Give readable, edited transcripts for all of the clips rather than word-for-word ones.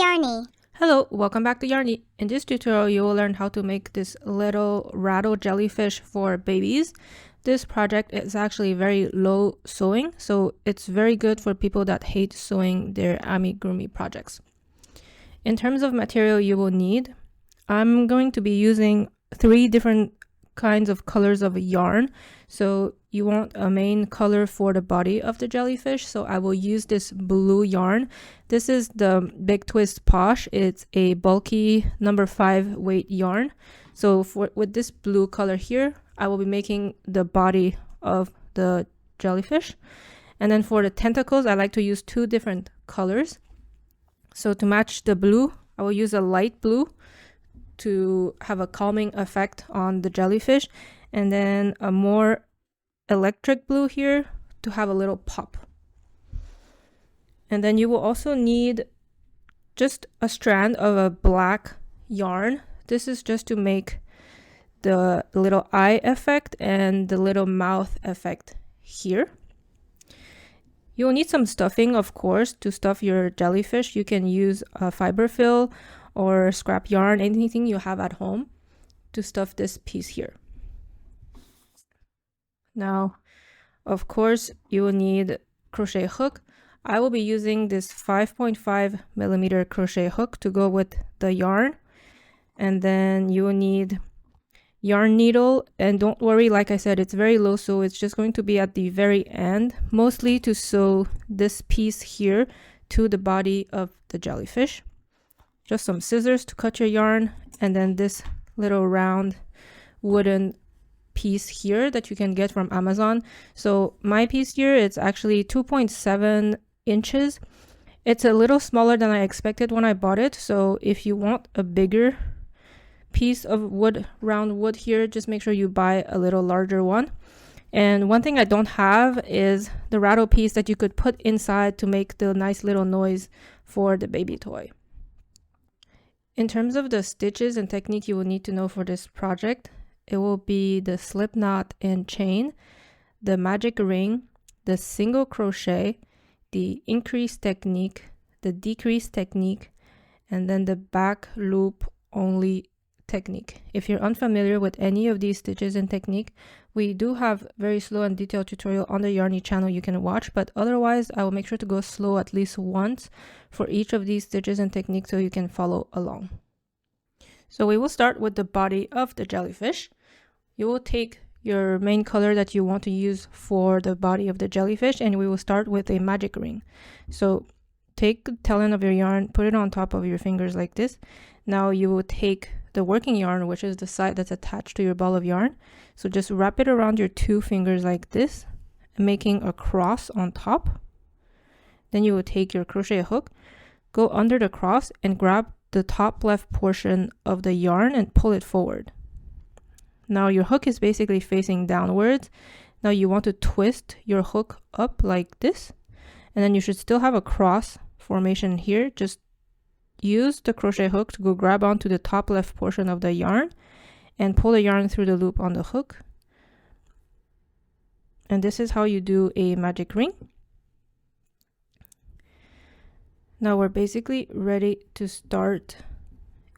Yarrney. Hello, welcome back to Yarrney. In this tutorial, you will learn how to make this little rattle jellyfish for babies. This project is actually very low sewing, so it's very good for people that hate sewing their amigurumi projects. In terms of material you will need, I'm going to be using 3 different kinds of colors of yarn. So you want a main color for the body of the jellyfish, so I will use this blue yarn. This is the Big Twist Plush. It's a bulky number 5 weight yarn. So with this blue color here, I will be making the body of the jellyfish. And then for the tentacles, I like to use 2 different colors. So to match the blue, I will use a light blue to have a calming effect on the jellyfish, and then a more electric blue here to have a little pop. And then you will also need just a strand of a black yarn. This is just to make the little eye effect and the little mouth effect here. You will need some stuffing, of course, to stuff your jellyfish. You can use a fiber fill or scrap yarn, anything you have at home to stuff this piece here. Now, of course, you will need crochet hook. I will be using this 5.5 millimeter crochet hook to go with the yarn. And then you will need yarn needle, and don't worry, like I said, it's very low, so it's just going to be at the very end, mostly to sew this piece here to the body of the jellyfish. Just some scissors to cut your yarn, and then this little round wooden piece here that you can get from Amazon. So my piece here, it's actually 2.7 inches. It's a little smaller than I expected when I bought it, so if you want a bigger piece of wood, round wood here, just make sure you buy a little larger one. And one thing I don't have is the rattle piece that you could put inside to make the nice little noise for the baby toy. In terms of the stitches and technique you will need to know for this project, it will be the slip knot and chain, the magic ring, the single crochet, the increase technique, the decrease technique, and then the back loop only technique. If you're unfamiliar with any of these stitches and technique, we do have very slow and detailed tutorial on the Yarrney channel you can watch, but otherwise I will make sure to go slow at least once for each of these stitches and techniques so you can follow along. So we will start with the body of the jellyfish. You will take your main color that you want to use for the body of the jellyfish, and we will start with a magic ring. So take the tail end of your yarn, put it on top of your fingers like this. Now you will take the working yarn, which is the side that's attached to your ball of yarn. So just wrap it around your 2 fingers like this, making a cross on top. Then you will take your crochet hook, go under the cross and grab the top left portion of the yarn and pull it forward. Now your hook is basically facing downwards. Now you want to twist your hook up like this, and then you should still have a cross formation here. Just use the crochet hook to go grab onto the top left portion of the yarn and pull the yarn through the loop on the hook. And this is how you do a magic ring. Now we're basically ready to start.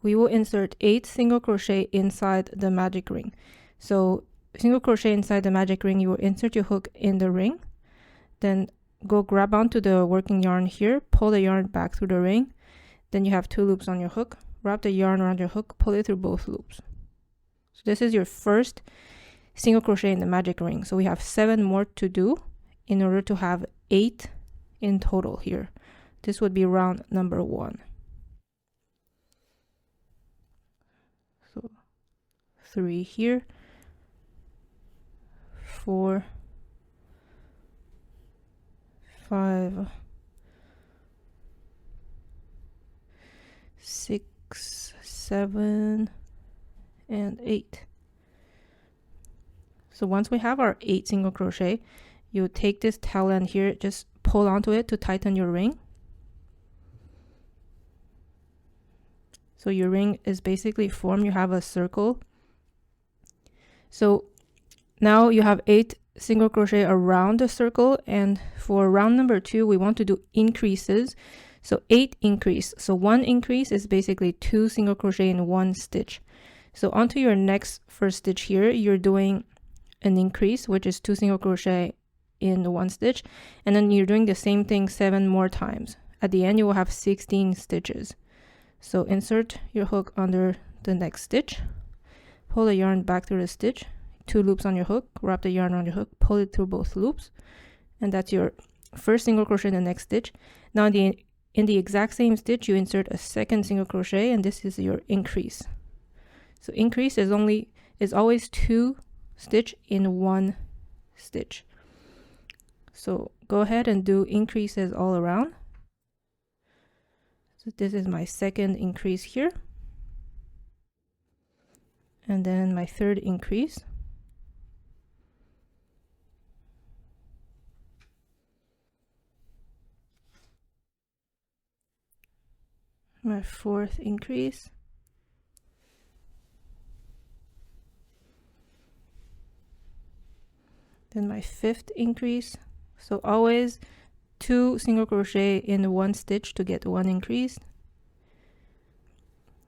We will insert 8 single crochet inside the magic ring. So single crochet inside the magic ring, you will insert your hook in the ring, then go grab onto the working yarn here, pull the yarn back through the ring. Then you have 2 loops on your hook, wrap the yarn around your hook, pull it through both loops. So this is your first single crochet in the magic ring. So we have 7 more to do in order to have 8 in total here. This would be round number 1. So 3 here, 4, 5, 6, 7, and 8. So once we have our 8 single crochet, you take this tail end here, just pull onto it to tighten your ring. So your ring is basically formed, you have a circle. So now you have 8 single crochet around the circle, and for round number 2 we want to do increases. So 8 increase. So 1 increase is basically 2 single crochet in 1 stitch. So onto your next first stitch here, you're doing an increase, which is 2 single crochet in 1 stitch, and then you're doing the same thing 7 more times. At the end you will have 16 stitches. So insert your hook under the next stitch, pull the yarn back through the stitch, 2 loops on your hook, wrap the yarn around your hook, pull it through both loops, and that's your first single crochet in the next stitch. Now in the exact same stitch you insert a second single crochet, and this is your increase. So increase is always 2 stitch in 1 stitch. So go ahead and do increases all around. So this is my second increase here, and then my third increase, my fourth increase, then my fifth increase. So always 2 single crochet in 1 stitch to get 1 increase.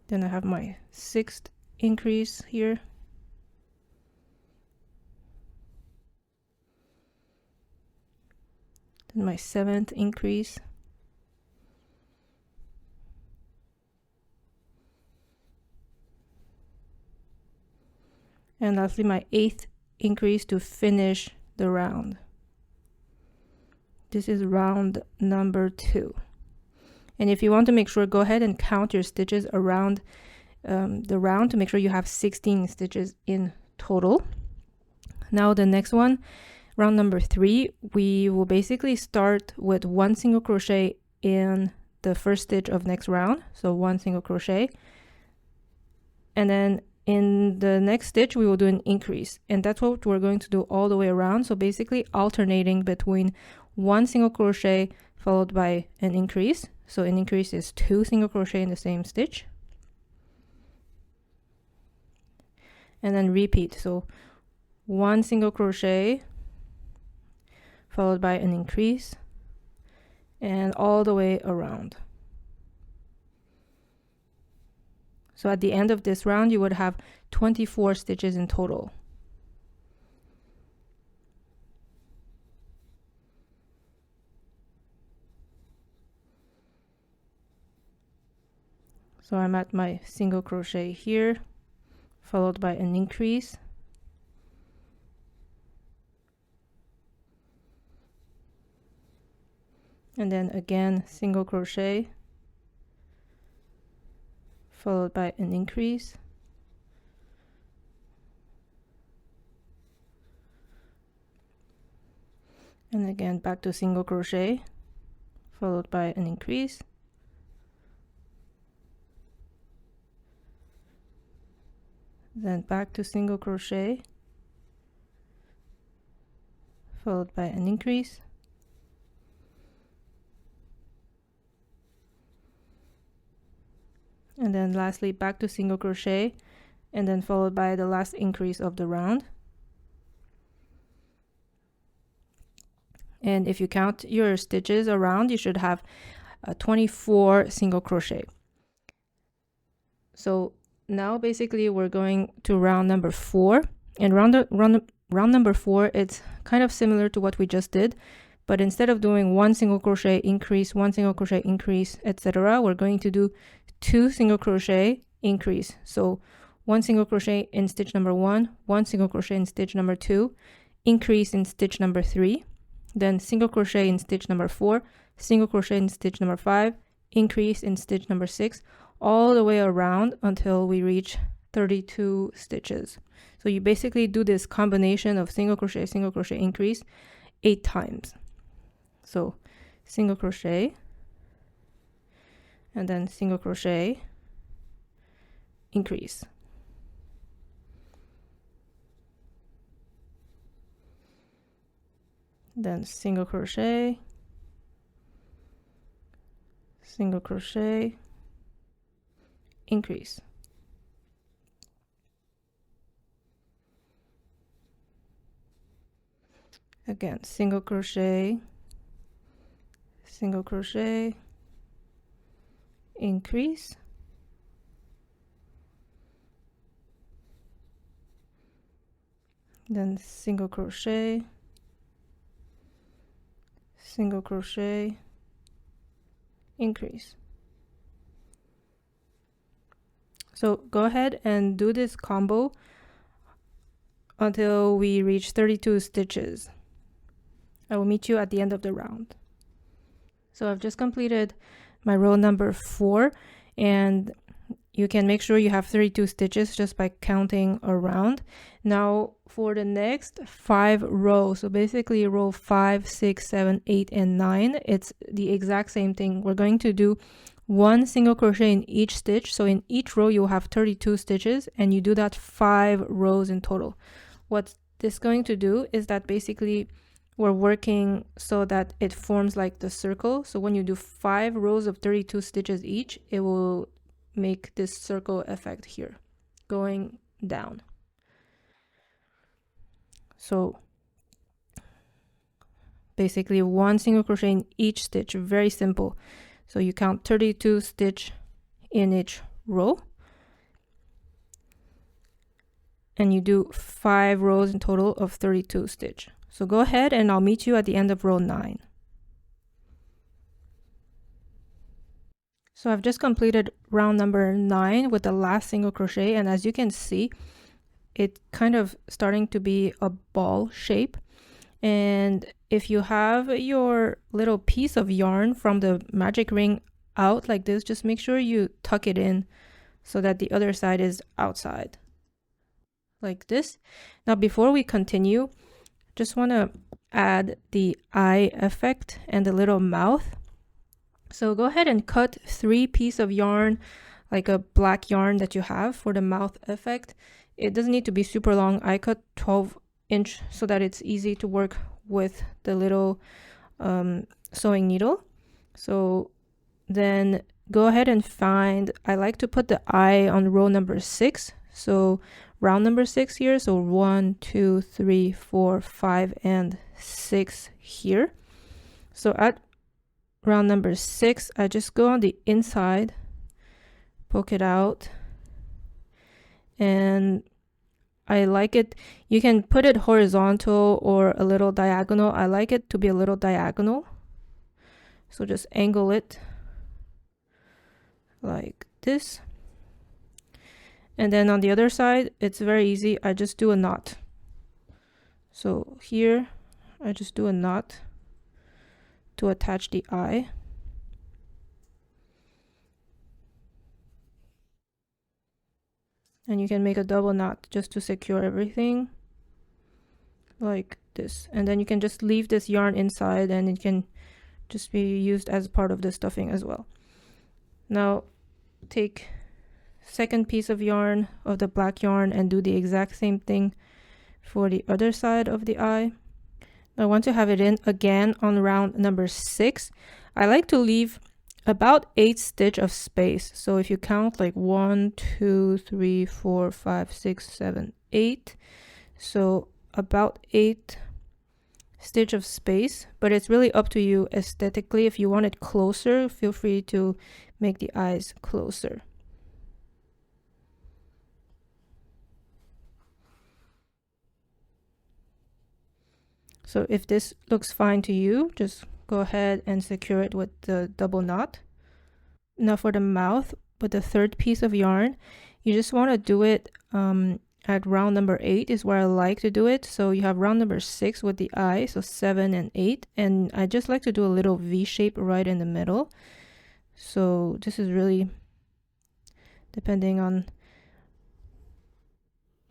Then I have my 6th increase here, then my 7th increase, and lastly my 8th increase to finish the round. This is round number 2. And if you want to make sure, go ahead and count your stitches around the round to make sure you have 16 stitches in total. Now the next one, round number 3, we will basically start with 1 single crochet in the first stitch of next round. So 1 single crochet, and then in the next stitch we will do an increase, and that's what we're going to do all the way around. So basically alternating between 1 single crochet followed by an increase. So an increase is 2 single crochet in the same stitch, and then repeat. So 1 single crochet followed by an increase, and all the way around. So at the end of this round you would have 24 stitches in total. So I'm at my single crochet here, followed by an increase, and then again single crochet, followed by an increase, and again back to single crochet, followed by an increase, then back to single crochet, followed by an increase, and then lastly back to single crochet, and then followed by the last increase of the round. And if you count your stitches around, you should have 24 single crochet. So now basically we're going to round number 4, and round number 4, it's kind of similar to what we just did, but instead of doing 1 single crochet increase, 1 single crochet increase, etc., we're going to do 2 single crochet increase. So 1 single crochet in stitch number 1, 1 single crochet in stitch number 2, increase in stitch number 3, then single crochet in stitch number 4, single crochet in stitch number 5, increase in stitch number 6, all the way around until we reach 32 stitches. So you basically do this combination of single crochet, increase 8 times. So single crochet, and then single crochet, increase. Then single crochet, single crochet, increase. Again, single crochet, single crochet, increase, then single crochet, single crochet, increase. So go ahead and do this combo until we reach 32 stitches. I will meet you at the end of the round. So I've just completed my row number 4, and you can make sure you have 32 stitches just by counting around. Now for the next 5 rows, so basically row 5, 6, 7, 8, and 9, it's the exact same thing. We're going to do 1 single crochet in each stitch. So in each row you'll have 32 stitches, and you do that 5 rows in total. What this is going to do is that basically we're working so that it forms like the circle. So when you do 5 rows of 32 stitches each, it will make this circle effect here going down. So basically 1 single crochet in each stitch, very simple. So you count 32 stitch in each row, and you do 5 rows in total of 32 stitch. So go ahead and I'll meet you at the end of row 9. So I've just completed round number 9 with the last single crochet, and as you can see, it's kind of starting to be a ball shape. And if you have your little piece of yarn from the magic ring out like this, just make sure you tuck it in so that the other side is outside like this. Now before we continue, just want to add the eye effect and the little mouth. So go ahead and cut 3 pieces of yarn, like a black yarn that you have for the mouth effect. It doesn't need to be super long. I cut 12-inch so that it's easy to work with the little sewing needle. So then go ahead and find, I like to put the eye on row number 6. So round number 6 here. So 1, 2, 3, 4, 5, and 6 here. So at round number 6, I just go on the inside, poke it out, and I like it. You can put it horizontal or a little diagonal. I like it to be a little diagonal. So just angle it like this. And then on the other side, it's very easy. I just do a knot. So here, I just do a knot to attach the eye. And you can make a double knot just to secure everything like this. And then you can just leave this yarn inside, and it can just be used as part of the stuffing as well. Now take second piece of yarn of the black yarn and do the exact same thing for the other side of the eye. Now once you have it in, again on round number 6, I like to leave about 8 stitch of space. So if you count like 1, 2, 3, 4, 5, 6, 7, 8, so about 8 stitch of space, but it's really up to you aesthetically. If you want it closer, feel free to make the eyes closer. So if this looks fine to you, just go ahead and secure it with the double knot. Now for the mouth, with the third piece of yarn, you just want to do it at round number 8 is where I like to do it. So you have round number 6 with the eye, so 7 and 8, and I just like to do a little V shape right in the middle. So this is really depending on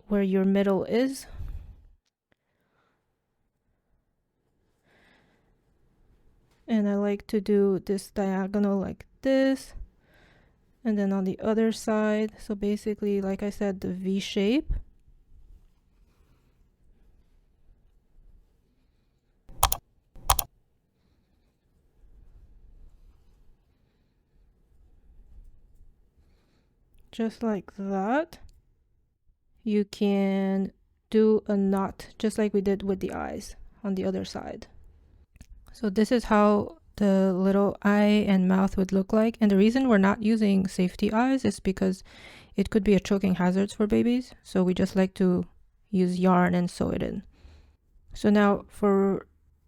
where your middle is. And I like to do this diagonal like this, and then on the other side, so basically like I said, the V shape. Just like that. You can do a knot just like we did with the eyes on the other side. So this is how the little eye and mouth would look like. And the reason we're not using safety eyes is because it could be a choking hazard for babies. So we just like to use yarn and sew it in. So now for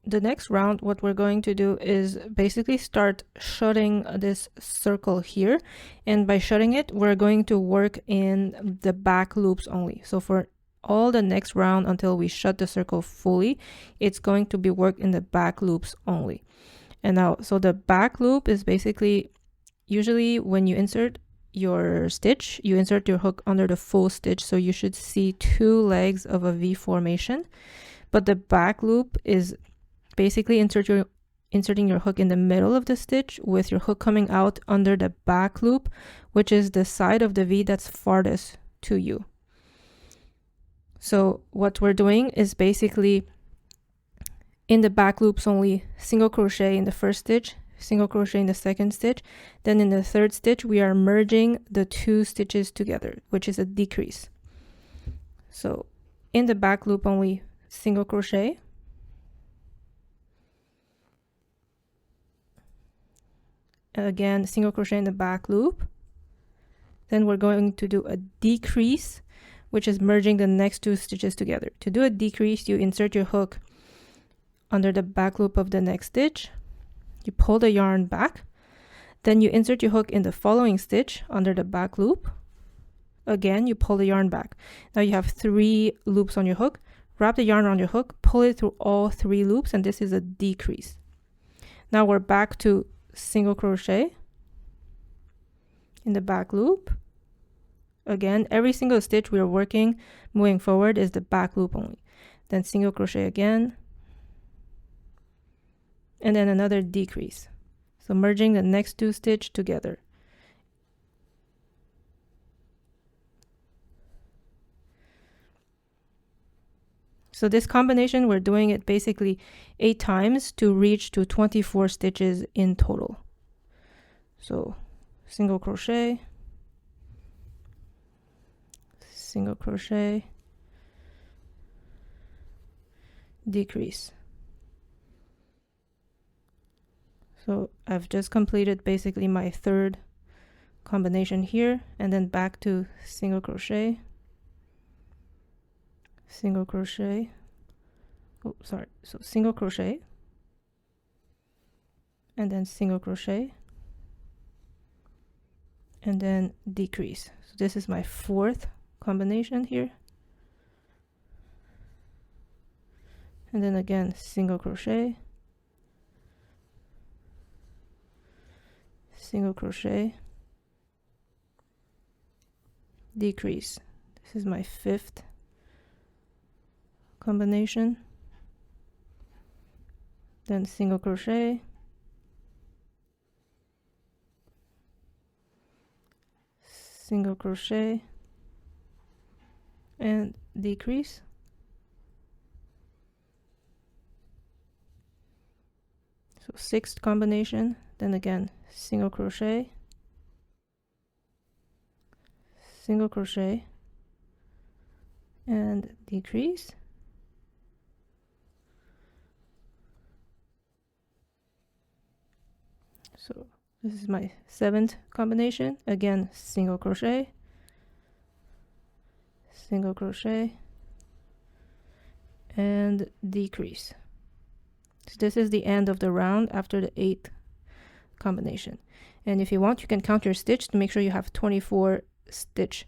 the next round, what we're going to do is basically start shutting this circle here. And by shutting it, we're going to work in the back loops only. So for all the next round until we shut the circle fully, it's going to be worked in the back loops only. And now, so the back loop is basically usually when you insert your stitch, you insert your hook under the full stitch. So you should see two legs of a V formation. But the back loop is basically inserting your hook in the middle of the stitch with your hook coming out under the back loop, which is the side of the V that's farthest to you. So what we're doing is basically in the back loops only single crochet in the first stitch, single crochet in the second stitch. Then in the third stitch, we are merging the two stitches together, which is a decrease. So in the back loop only single crochet, again single crochet in the back loop. Then we're going to do a decrease, which is merging the next two stitches together. To do a decrease, you insert your hook under the back loop of the next stitch, you pull the yarn back, then you insert your hook in the following stitch under the back loop. Again, you pull the yarn back. Now you have 3 loops on your hook. Wrap the yarn around your hook, pull it through all 3 loops, and this is a decrease. Now we're back to single crochet in the back loop. Again, every single stitch we are working moving forward is the back loop only. Then single crochet again, and then another decrease. So merging the next 2 stitches together. So this combination, we're doing it basically 8 times to reach to 24 stitches in total. So single crochet, single crochet, decrease. So I've just completed basically my 3rd combination here, and then back to single crochet, single crochet, oh sorry, so single crochet, and then single crochet, and then decrease. So this is my 4th combination here, and then again single crochet, single crochet, decrease. This is my 5th combination, then single crochet, single crochet, and decrease. So 6th combination, then again single crochet, single crochet, and decrease. So this is my 7th combination, again single crochet, single crochet, and decrease. So this is the end of the round after the 8th combination. And if you want, you can count your stitch to make sure you have 24 stitch.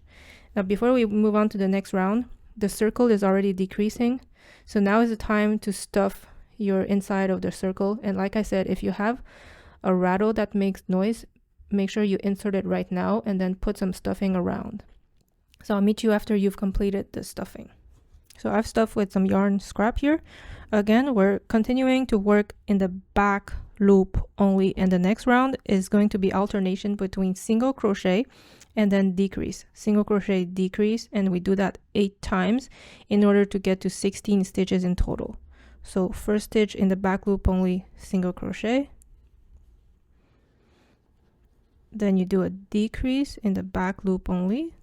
Now before we move on to the next round, the circle is already decreasing, so now is the time to stuff your inside of the circle. And like I said, if you have a rattle that makes noise, make sure you insert it right now and then put some stuffing around. So I'll meet you after you've completed the stuffing. So I've stuffed with some yarn scrap here. Again, we're continuing to work in the back loop only, and the next round is going to be alternation between single crochet and then decrease, single crochet, decrease, and we do that 8 times in order to get to 16 stitches in total. So first stitch in the back loop only, single crochet, then you do a decrease in the back loop only,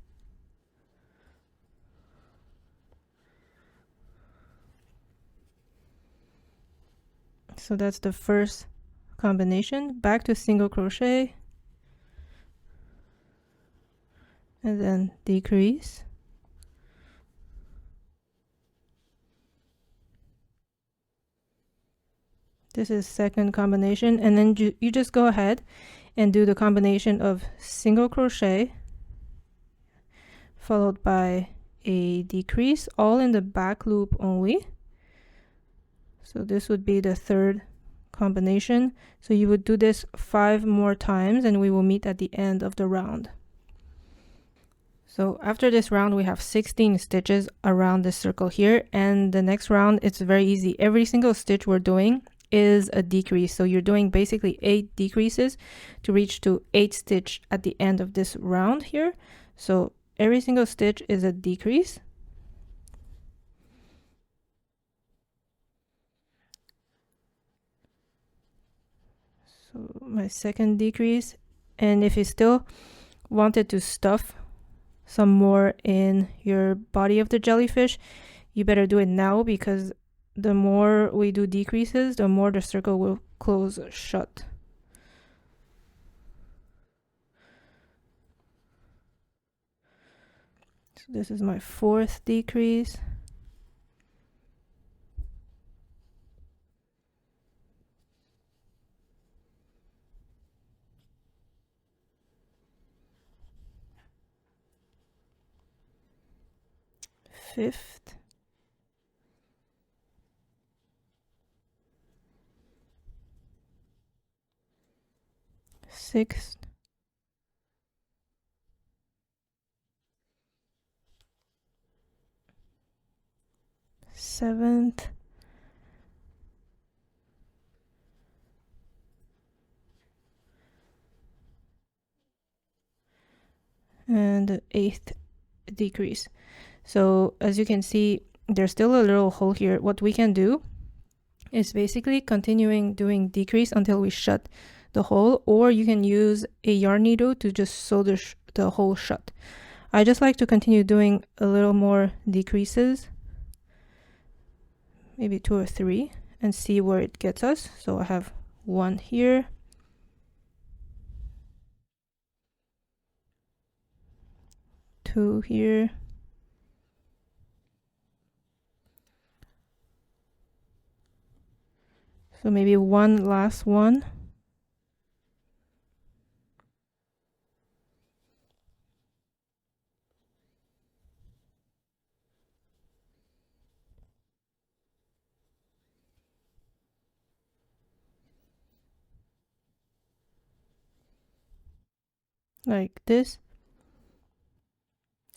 so that's the first combination, back to single crochet, and then decrease. This is second combination, and then you just go ahead and do the combination of single crochet followed by a decrease, all in the back loop only. So this would be the third combination. So you would do this 5 more times, and we will meet at the end of the round. So after this round, we have 16 stitches around this circle here, and the next round, it's very easy. Every single stitch we're doing is a decrease. So you're doing basically 8 decreases to reach to 8 stitch at the end of this round here. So every single stitch is a decrease. So my second decrease, and if you still wanted to stuff some more in your body of the jellyfish, you better do it now, because the more we do decreases, the more the circle will close shut. So this is my fourth decrease. Fifth. Sixth. Seventh. And the eighth decrease. So as you can see, there's still a little hole here. What we can do is basically continuing doing decrease until we shut the hole, or you can use a yarn needle to just sew the hole shut. I just like to continue doing a little more decreases, maybe 2 or 3, and see where it gets us. So I have 1 here, 2 here, so maybe 1 last one, like this.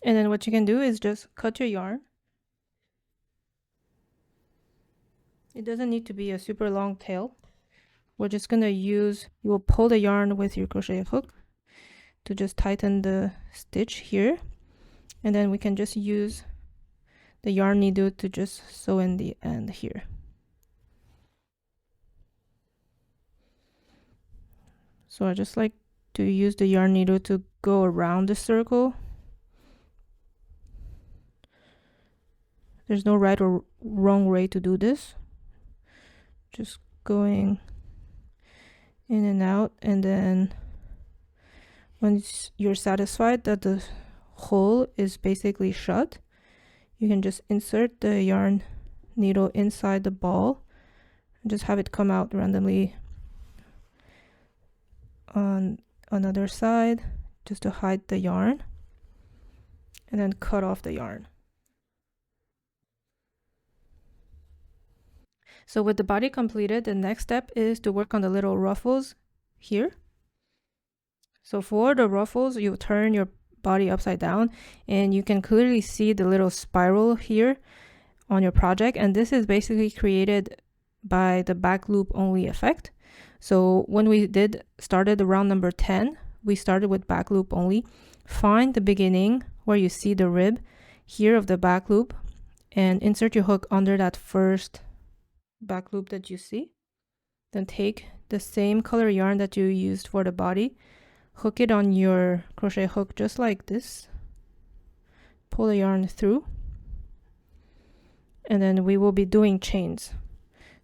And then what you can do is just cut your yarn. It doesn't need to be a super long tail. We're just gonna use, you will pull the yarn with your crochet hook to just tighten the stitch here, and then we can just use the yarn needle to just sew in the end here. So I just like to use the yarn needle to go around the circle. There's no right or wrong way to do this. Just going in and out, and then once you're satisfied that the hole is basically shut, you can just insert the yarn needle inside the ball and just have it come out randomly on another side just to hide the yarn, and then cut off the yarn. So with the body completed, the next step is to work on the little ruffles here. So for the ruffles, you turn your body upside down, and you can clearly see the little spiral here on your project, and this is basically created by the back loop only effect. So when we started round number 10, we started with back loop only. Find the beginning where you see the rib here of the back loop, and insert your hook under that first back loop that you see. Then take the same color yarn that you used for the body, hook it on your crochet hook just like this, pull the yarn through, and then we will be doing chains.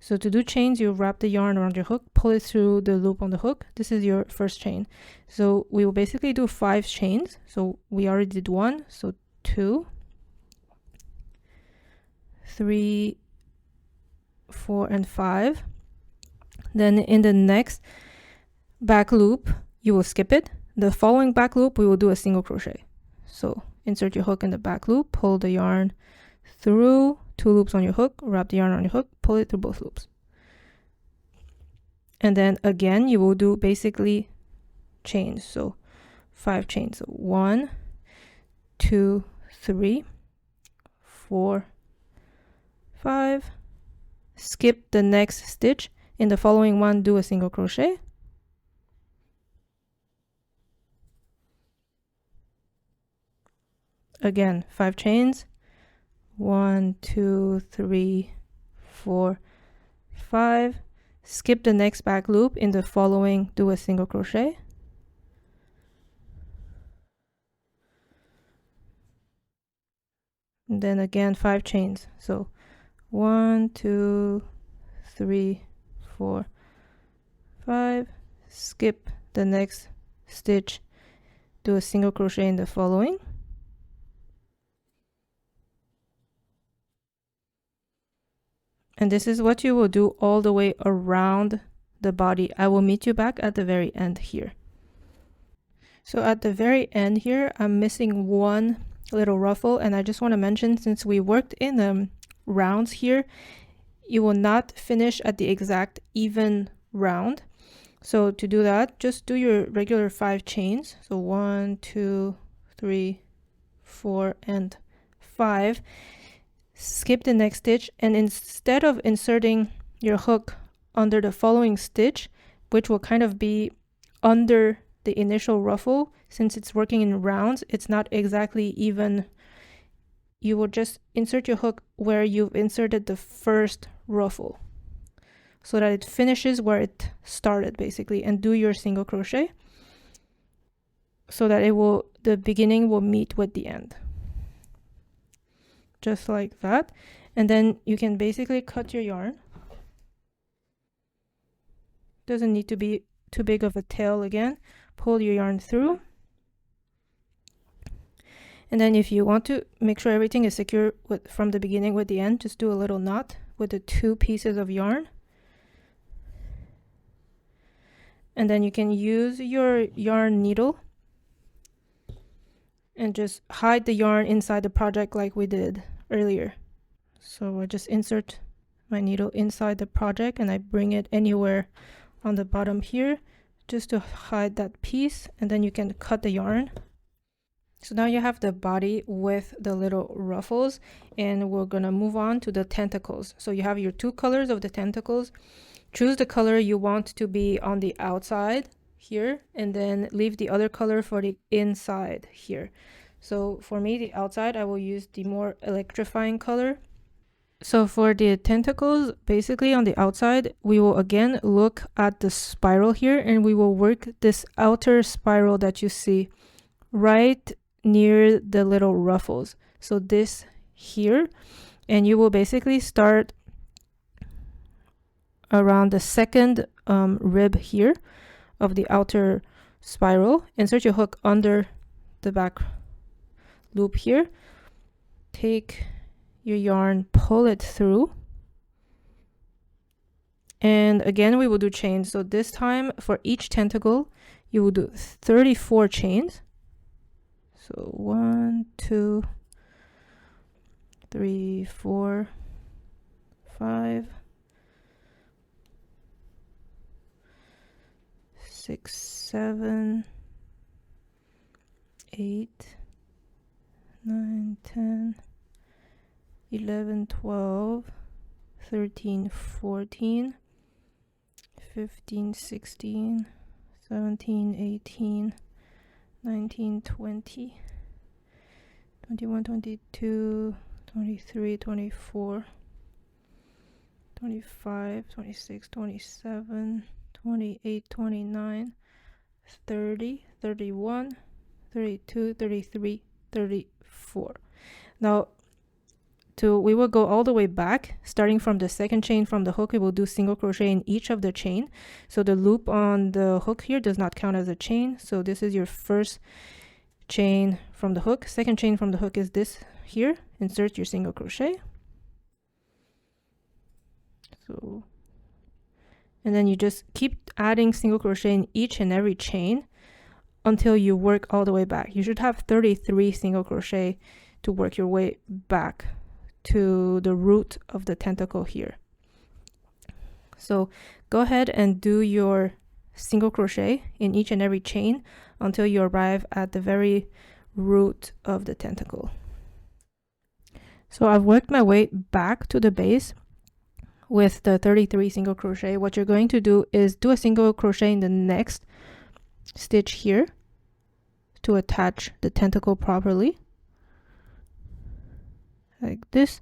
So to do chains, you wrap the yarn around your hook, pull it through the loop on the hook. This is your first chain. So we will basically do 5 chains. So we already did 1, so 2, 3, 4, and 5. Then in the next back loop, you will skip it. The following back loop, we will do a single crochet. So insert your hook in the back loop, pull the yarn through 2 loops on your hook, wrap the yarn on your hook, pull it through both loops. And then again, you will do basically chains. So 5 chains. So 1, 2, 3, 4, 5. Skip the next stitch. In the following one, do a single crochet. Again, 5 chains. 1, 2, 3, 4, 5. Skip the next back loop. In the following, do a single crochet. And then again 5 chains. So 1, 2, 3, 4, 5. Skip the next stitch, do a single crochet in the following. And this is what you will do all the way around the body. I will meet you back at the very end here. So at the very end here, I'm missing one little ruffle, and I just want to mention, since we worked in rounds here, you will not finish at the exact even round. So to do that, just do your regular 5 chains. So 1, 2, 3, 4, and 5. Skip the next stitch, and instead of inserting your hook under the following stitch, which will kind of be under the initial ruffle, since it's working in rounds, it's not exactly even. You will just insert your hook where you've inserted the first ruffle, so that it finishes where it started basically, and do your single crochet so that the beginning will meet with the end, just like that. And then you can basically cut your yarn. Doesn't need to be too big of a tail. Again, pull your yarn through, and then if you want to make sure everything is secure from the beginning with the end, just do a little knot with the 2 pieces of yarn. And then you can use your yarn needle and just hide the yarn inside the project like we did earlier. So I just insert my needle inside the project, and I bring it anywhere on the bottom here just to hide that piece, and then you can cut the yarn. So now you have the body with the little ruffles, and we're gonna move on to the tentacles. So you have your 2 colors of the tentacles. Choose the color you want to be on the outside here, and then leave the other color for the inside here. So for me, the outside, I will use the more electrifying color. So for the tentacles, basically on the outside, we will again look at the spiral here, and we will work this outer spiral that you see right near the little ruffles. So this here, and you will basically start around the second rib here of the outer spiral. Insert your hook under the back loop here. Take your yarn, pull it through, and again we will do chains. So this time for each tentacle you will do 34 chains. So 1, 2, 3, 4, 5, 6, 7, 8, 9, 10, 11, 12, 13, 14, 15, 16, 17, 18, 19, 20, 21, 22, 23, 24, 25, 26, 27, 28, 29, 30, 31, 32, 33, 34. Now, we will go all the way back, starting from the second chain from the hook. We will do single crochet in each of the chain. So the loop on the hook here does not count as a chain. So this is your first chain from the hook. Second chain from the hook is this here. Insert your single crochet. So, and then you just keep adding single crochet in each and every chain until you work all the way back. You should have 33 single crochet to work your way back to the root of the tentacle here. So go ahead and do your single crochet in each and every chain until you arrive at the very root of the tentacle. So I've worked my way back to the base with the 33 single crochet. What you're going to do is do a single crochet in the next stitch here to attach the tentacle properly, like this,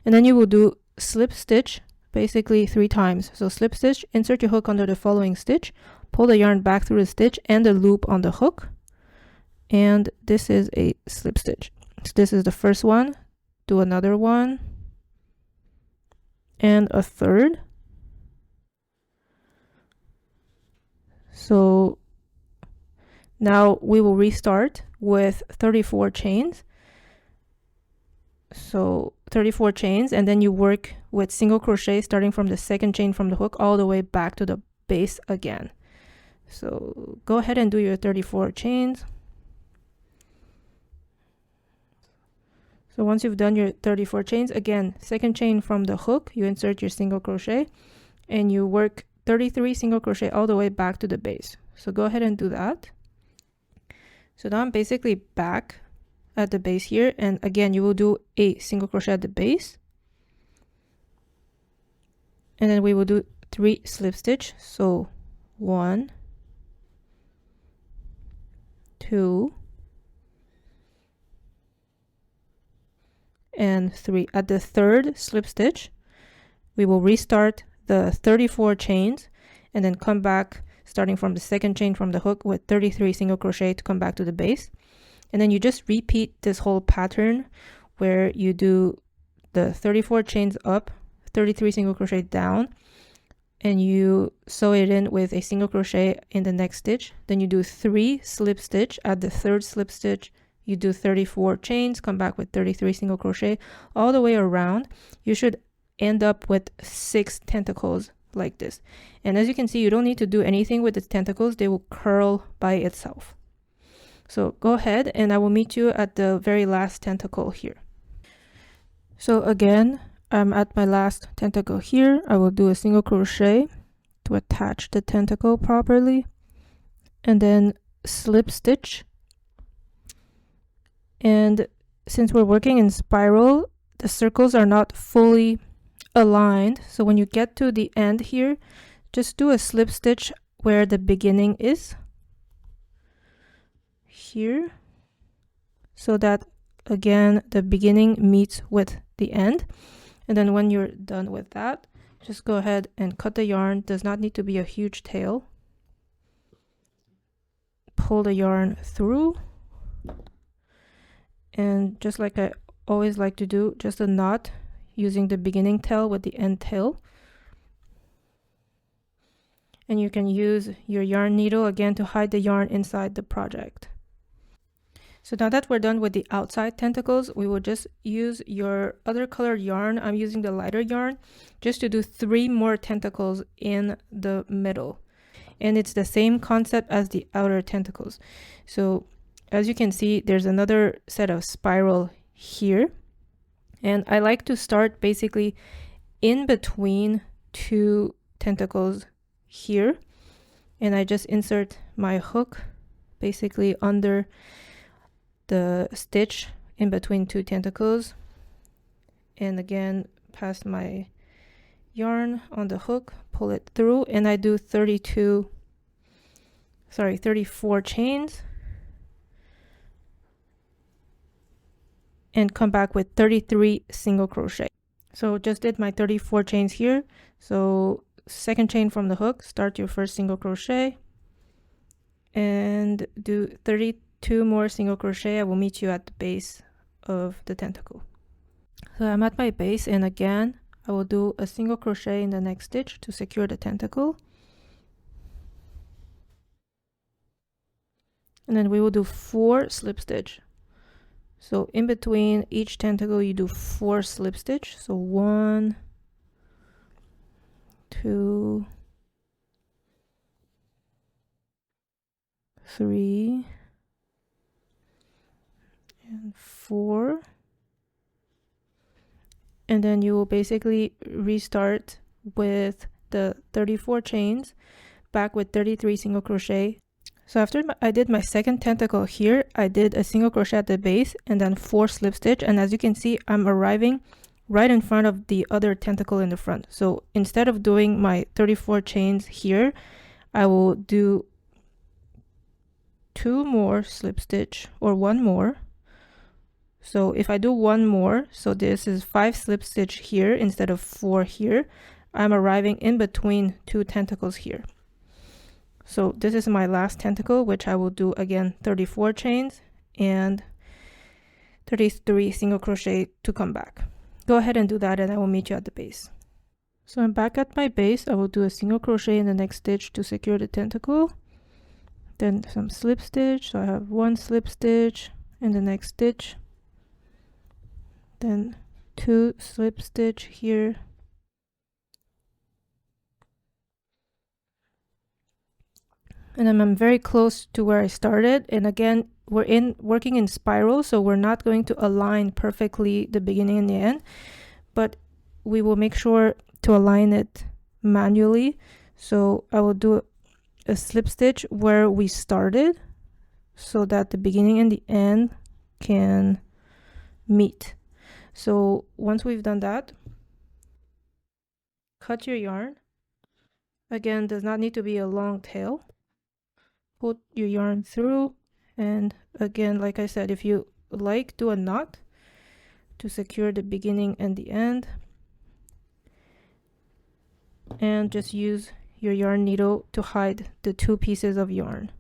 and then you will do slip stitch basically 3 times. So slip stitch, insert your hook under the following stitch, pull the yarn back through the stitch and the loop on the hook, and this is a slip stitch. So this is the first one, do another one and a third. So now we will restart with 34 chains. So 34 chains, and then you work with single crochet starting from the second chain from the hook all the way back to the base again. So go ahead and do your 34 chains. So once you've done your 34 chains, again, second chain from the hook, you insert your single crochet and you work 33 single crochet all the way back to the base. So go ahead and do that. So now I'm basically back at the base here, and again you will do a single crochet at the base, and then we will do 3 slip stitch. So 1, 2, and 3. At the third slip stitch we will restart the 34 chains and then come back starting from the second chain from the hook with 33 single crochet to come back to the base. And then you just repeat this whole pattern where you do the 34 chains up, 33 single crochet down, and you sew it in with a single crochet in the next stitch. Then you do 3 slip stitch. At the third slip stitch you do 34 chains, come back with 33 single crochet all the way around. You should end up with 6 tentacles like this. And as you can see, you don't need to do anything with the tentacles, they will curl by itself. So go ahead and I will meet you at the very last tentacle here. So again, I'm at my last tentacle here. I will do a single crochet to attach the tentacle properly, and then slip stitch. And since we're working in spiral, the circles are not fully aligned. So when you get to the end here, just do a slip stitch where the beginning is here, so that again the beginning meets with the end. And then when you're done with that, just go ahead and cut the yarn. Does not need to be a huge tail. Pull the yarn through, and just like I always like to do, just a knot using the beginning tail with the end tail. And you can use your yarn needle again to hide the yarn inside the project. So now that we're done with the outside tentacles, we will just use your other colored yarn. I'm using the lighter yarn just to do 3 more tentacles in the middle. And it's the same concept as the outer tentacles. So as you can see, there's another set of spiral here. And I like to start basically in between 2 tentacles here. And I just insert my hook basically under the stitch in between 2 tentacles, and again pass my yarn on the hook, pull it through, and I do 34 chains and come back with 33 single crochet. So just did my 34 chains here. So second chain from the hook, start your first single crochet and do 32 more single crochet. I will meet you at the base of the tentacle. So I'm at my base, and again I will do a single crochet in the next stitch to secure the tentacle, and then we will do 4 slip stitch. So in between each tentacle you do 4 slip stitch. So 1, 2, 3, and 4, and then you will basically restart with the 34 chains, back with 33 single crochet. So after I did my second tentacle here, I did a single crochet at the base and then 4 slip stitch, and as you can see, I'm arriving right in front of the other tentacle in the front. So instead of doing my 34 chains here, I will do 2 more slip stitch, or 1 more. So if I do 1 more, so this is 5 slip stitch here instead of 4 here, I'm arriving in between 2 tentacles here. So this is my last tentacle, which I will do again 34 chains and 33 single crochet to come back. Go ahead and do that, and I will meet you at the base. So I'm back at my base. I will do a single crochet in the next stitch to secure the tentacle, then some slip stitch. So I have 1 slip stitch in the next stitch, then 2 slip stitch here, and then I'm very close to where I started. And again, we're working in spiral, so we're not going to align perfectly the beginning and the end, but we will make sure to align it manually. So I will do a slip stitch where we started so that the beginning and the end can meet. So once we've done that, cut your yarn. Again, does not need to be a long tail. Put your yarn through, and again, like I said, if you like, do a knot to secure the beginning and the end, and just use your yarn needle to hide the 2 pieces of yarn.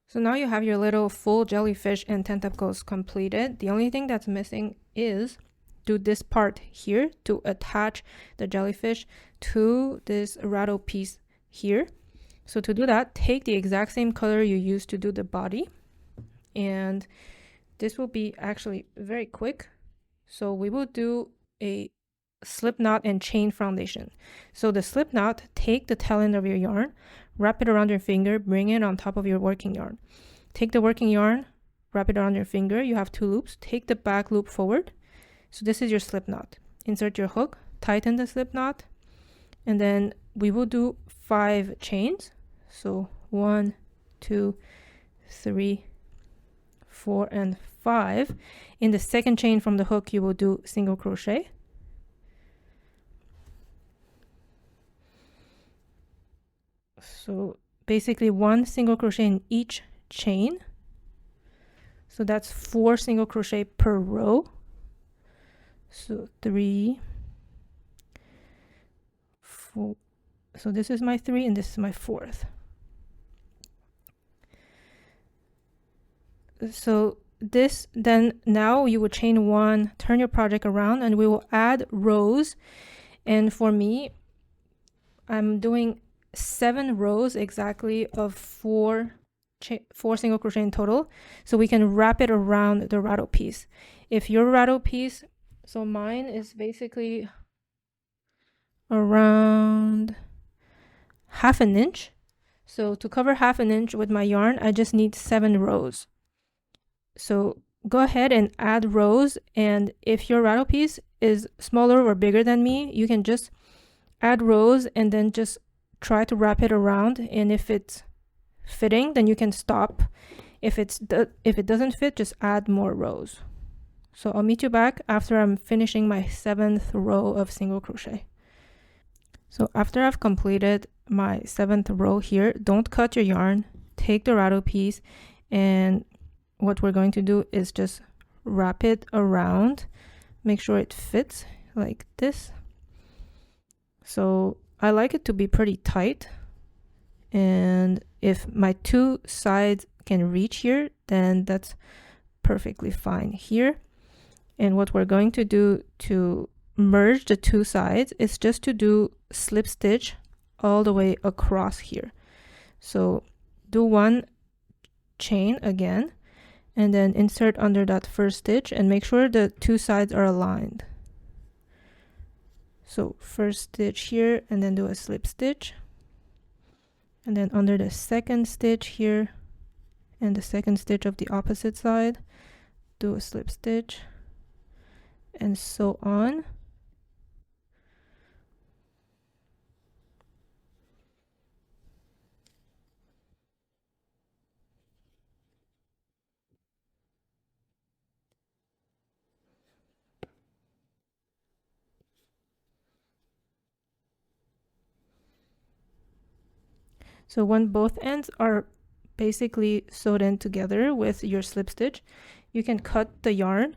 So now you have your little full jellyfish and tentacles completed. The only thing that's missing is do this part here to attach the jellyfish to this rattle piece here. So to do that, take the exact same color you used to do the body, and this will be actually very quick. So we will do a slip knot and chain foundation. So the slip knot, take the tail end of your yarn, wrap it around your finger, bring it on top of your working yarn. Take the working yarn, wrap it around your finger. You have 2 loops. Take the back loop forward. So this is your slip knot. Insert your hook, tighten the slip knot, and then we will do 5 chains. So 1, 2, 3, 4, and 5. In the second chain from the hook, you will do single crochet. So basically 1 single crochet in each chain. So that's 4 single crochet per row. So 3, 4. So this is my 3 and this is my 4th. So this, then now you will chain 1, turn your project around, and we will add rows. And for me, I'm doing 7 rows exactly of 4 single crochet in total, so we can wrap it around the rattle piece. If your rattle piece, so mine is basically around 1/2 inch. So to cover 1/2 inch with my yarn, I just need 7 rows. So go ahead and add rows, and if your rattle piece is smaller or bigger than me, you can just add rows and then just try to wrap it around, and if it's fitting, then you can stop. If it doesn't fit, just add more rows. So I'll meet you back after I'm finishing my 7th row of single crochet. So after I've completed my 7th row here, don't cut your yarn, take the rattle piece, and what we're going to do is just wrap it around, make sure it fits like this. So I like it to be pretty tight, and if my 2 sides can reach here, then that's perfectly fine here. And what we're going to do to merge the two sides is just to do slip stitch all the way across here. So do one chain again, and then insert under that first stitch and make sure the two sides are aligned. So first stitch here, and then do a slip stitch, and then under the second stitch here and the second stitch of the opposite side, do a slip stitch, and so on. So when both ends are basically sewed in together with your slip stitch, you can cut the yarn.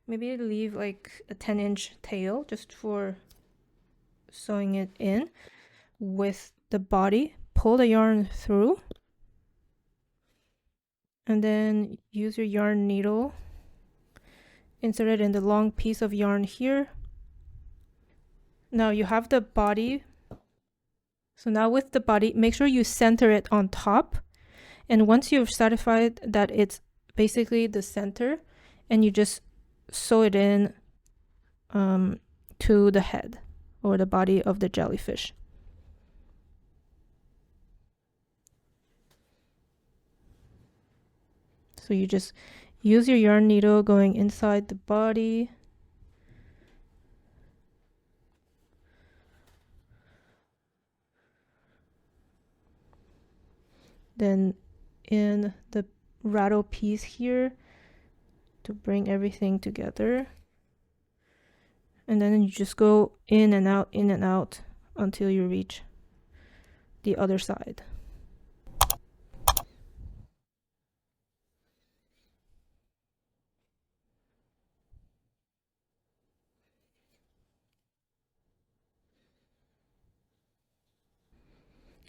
Maybe leave like a 10-inch tail just for sewing it in with the body. Pull the yarn through, and then use your yarn needle. Insert it in the long piece of yarn here. Now you have the body. So now with the body, make sure you center it on top. And once you've satisfied that it's basically the center, and you just sew it in to the head or the body of the jellyfish. So you just use your yarn needle going inside the body. Then in the rattle piece here to bring everything together. And then you just go in and out until you reach the other side.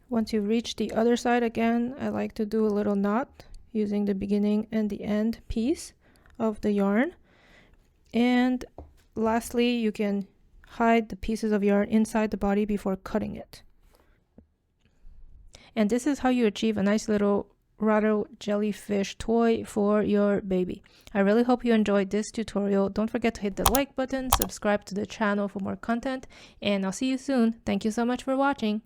Once you reach the other side again, I like to do a little knot using the beginning and the end piece of the yarn. And lastly, you can hide the pieces of yarn inside the body before cutting it. And this is how you achieve a nice little rattle jellyfish toy for your baby. I really hope you enjoyed this tutorial. Don't forget to hit the like button, subscribe to the channel for more content, and I'll see you soon. Thank you so much for watching.